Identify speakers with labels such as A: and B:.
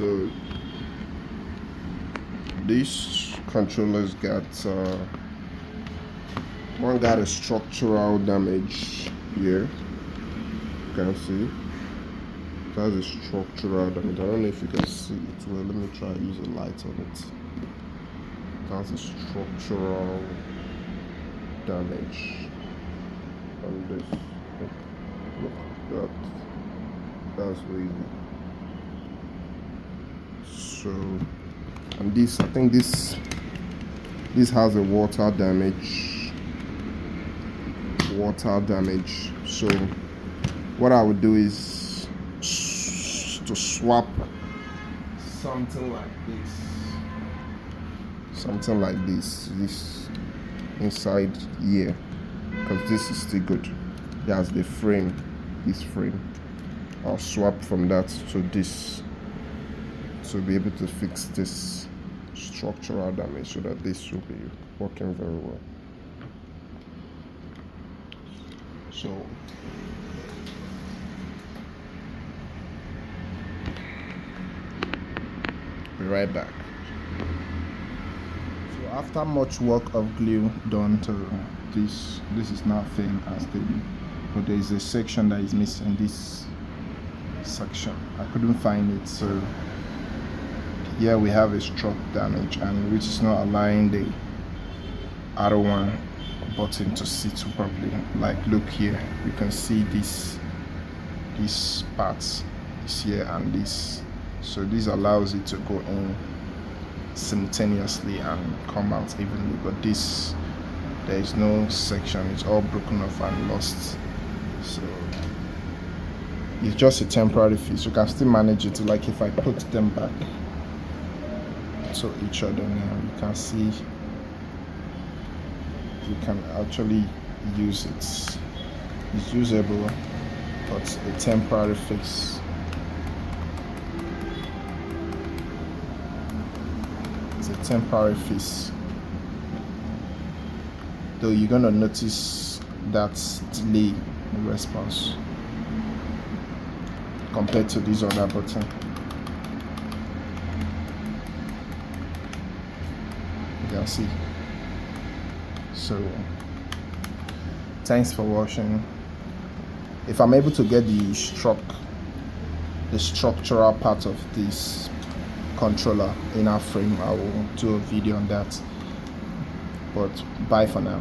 A: So these controllers got one got a structural damage here. You can see that's a structural damage. I don't know if you can see it well. Let me try to use a light on it. That's a structural damage on this. Look, that's really. So, and this, I think this has a water damage. So what I would do is to swap something like this inside here, because this is still good. That's the frame, this frame. I'll swap from that to this to be able to fix this structural damage so that this will be working very well. So be right back. So after much work of glue done to this is now firm and stable, but there is a section that is missing. This section I couldn't find it, so here we have a struck damage, and which is not allowing the other one button to sit properly. Like, look here, you can see this parts is here and this, so this allows it to go in simultaneously and come out evenly, but this, there is no section, it's all broken off and lost. So it's just a temporary fix. You can still manage it. Like if I put them back to each other now, you can see you can actually use it. It's usable, but a temporary fix. It's a temporary fix, though you're gonna notice that delay in response compared to this other button. You can see. So thanks for watching. If I'm able to get the structural part of this controller in our frame, I will do a video on that. But bye for now.